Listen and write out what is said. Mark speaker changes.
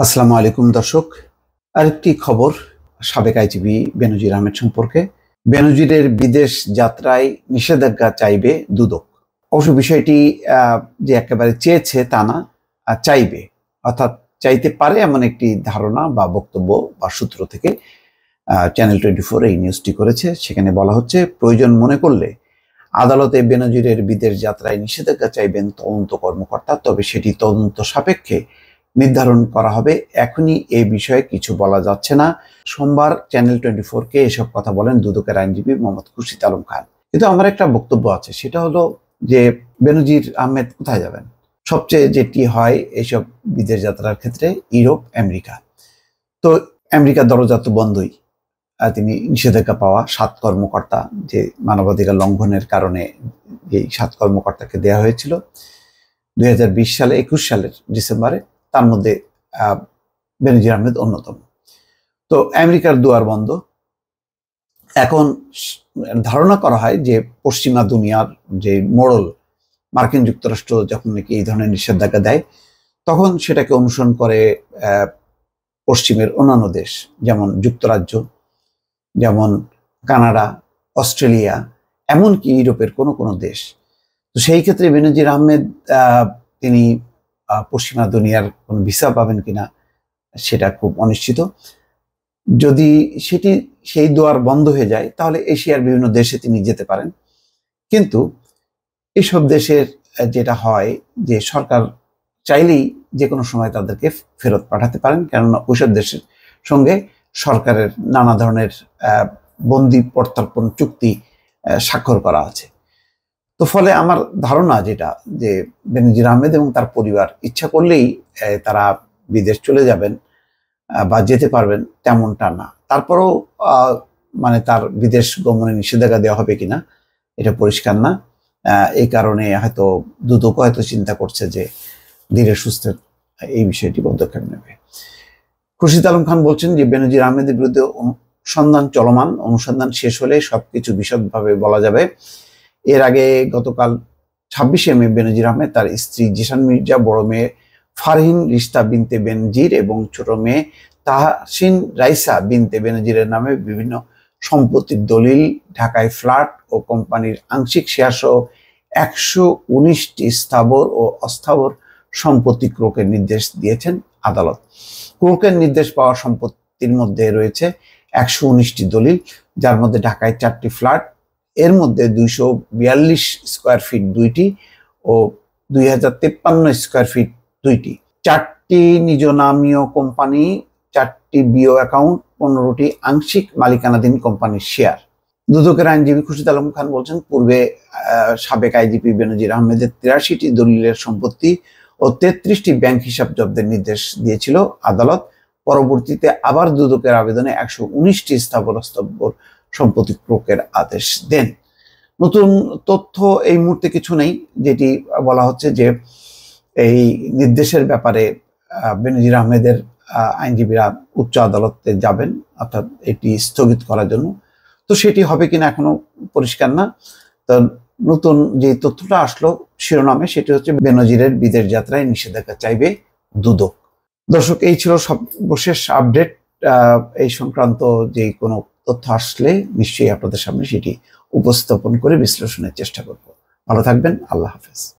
Speaker 1: আসসালামু আলাইকুম দর্শক। আরেকটি খবর সাবেক আইজিপি বেনজির আহমেদ সম্পর্কে। বেনজিরের বিদেশ যাত্রায় নিষেধাজ্ঞা চাইবে দুদক। অবশ্য বিষয়টি যে একেবারে চেয়েছে তা না, চাইবে, অর্থাৎ চাইতে পারে এমন একটি ধারণা বা বক্তব্য বা সূত্র থেকে চ্যানেল 24 এই নিউজটি করেছে। সেখানে বলা হচ্ছে, প্রয়োজন মনে করলে আদালতে বেনজিরের বিদেশ যাত্রায় নিষেধাজ্ঞা চাইবেন তদন্ত কর্মকর্তা, তবে সেটি তদন্ত সাপেক্ষে নির্ধারণ করা হবে। এখনই এই বিষয়ে কিছু বলা যাচ্ছে না। সোমবার চ্যানেল 24-কে এসব কথা বলেন দুদকের আইনজীবী মোহাম্মদ খুরশিদ আলম খান। কিন্তু আমার একটা বক্তব্য আছে, সেটা হলো যে বেনজির আহমেদ কোথায় যাবেন? সবচেয়ে যেটি হয় এইসব বিদেশ যাত্রার ক্ষেত্রে ইউরোপ, আমেরিকা। তো আমেরিকার দরজা তো বন্ধই। তিনি নিষেধাজ্ঞা পাওয়া 7 কর্মকর্তা, যে মানবাধিকার লঙ্ঘনের কারণে এই 7 কর্মকর্তাকে দেওয়া হয়েছিল 2020 সালে, 21 সালের ডিসেম্বরে, তার মধ্যে বেনজির আহমেদ অন্যতম। তো আমেরিকার দুয়ার বন্ধ। এখন ধারণা করা হয় যে পশ্চিমা দুনিয়ার যে মোড়ল মার্কিন যুক্তরাষ্ট্র যখন নাকি এই ধরনের নিষেধাজ্ঞা দেয়, তখন সেটাকে অনুসরণ করে পশ্চিমের অন্যান্য দেশ, যেমন যুক্তরাজ্য, যেমন কানাডা, অস্ট্রেলিয়া, এমনকি ইউরোপের কোনো কোনো দেশ। তো সেই ক্ষেত্রে বেনজির আহমেদ তিনি পশ্চিমা দুনিয়ার কোনো ভিসা পাবেন কিনা সেটা খুব অনিশ্চিত। যদি সেই দুয়ার বন্ধ হয়ে যায়, তাহলে এশিয়ার বিভিন্ন দেশে তিনি যেতে পারেন। কিন্তু এইসব দেশের যেটা হয় যে সরকার চাইলেই যে কোনো সময় তাদেরকে ফেরত পাঠাতে পারেন, কেননা ওইসব দেশের সঙ্গে সরকারের নানা ধরনের বন্দি প্রত্যর্পণ চুক্তি স্বাক্ষর করা আছে। তো ফলে আমার ধারণা যেটা, যে বেনজির আহমেদ এবং তার পরিবার ইচ্ছা করলেই তারা বিদেশ চলে যাবেন বা যেতে পারবেন, তেমনটা না। তারপরেও মানে তার বিদেশ গমনে নিষেধাজ্ঞা দেওয়া হবে কিনা এটা পরিষ্কার না। এই কারণে হয়তো দুদক হয়তো চিন্তা করছে যে ধীরে সুস্থে এই বিষয়টি পদক্ষেপ নেবে। খুরশিদ আলম খান বলছেন যে বেনজির আহমেদের বিরুদ্ধে অনুসন্ধান চলমান, অনুসন্ধান শেষ হলে সবকিছু বিশদভাবে বলা যাবে। এর আগে গতকাল 26শে মে বেনজির আহমেদ তার স্ত্রী জিসান মির্জা, বড় মেয়ে ফারহিন রিশতা বিনতে বেনজির এবং ছোট মেয়ে তাহসিন রাইসা বিনতে বেনজিরের নামে বিভিন্ন সম্পত্তির দলিল, ঢাকায় ফ্ল্যাট ও কোম্পানির আংশিক শেয়ার সহ 119টি স্থাবর ও অস্থাবর সম্পত্তি ক্রয়ের নির্দেশ দিয়েছেন আদালত। ক্রয়ের নির্দেশ পাওয়া সম্পত্তির মধ্যে রয়েছে 119টি দলিল, যার মধ্যে ঢাকায় 4টি ফ্ল্যাট, এর মধ্যে 242 স্কোয়ার ফিট 2টি ও 2053 স্কোয়ার ফিট 2টি, 4টি নিজ নামীয় কোম্পানি, 4টি বিও অ্যাকাউন্ট, 15টি আংশিক মালিকানাধীন কোম্পানির শেয়ার। দুদকের আইনজীবী খুরশিদ আলম খান বলছেন, পূর্বে সাবেক আইজিপি বেনজির আহমেদের 83টি দলিলের সম্পত্তি ও 33টি ব্যাংক হিসাব জব্দের নির্দেশ দিয়েছিল আদালত। পরবর্তীতে আবার দুদকের আবেদনে 119টি স্থাবর অস্থাবর সম্পত্তি ক্রয়ের আদেশ দেন। নতুন তথ্য এই মুহূর্তে কিছু নেই। যেটি বলা হচ্ছে যে এই নির্দেশের ব্যাপারে বেনজির আহমেদের আইনজীবীরা উচ্চ আদালতে যাবেন, অর্থাৎ এটি স্থগিত করার জন্য। তো সেটি হবে কিনা এখনো পরিষ্কার না। তো নতুন যে তথ্যটা আসলো শিরোনামে, সেটি হচ্ছে বেনজিরের বিদেশ যাত্রায় নিষেধাজ্ঞা চাইবে দুদক। দর্শক, এই ছিল সর্বশেষ আপডেট। এই সংক্রান্ত যে কোনো তথ্য আসলে নিশ্চয়ই আপনাদের সামনে সেটি উপস্থাপন করে বিশ্লেষণের চেষ্টা করব। ভালো থাকবেন। আল্লাহ হাফেজ।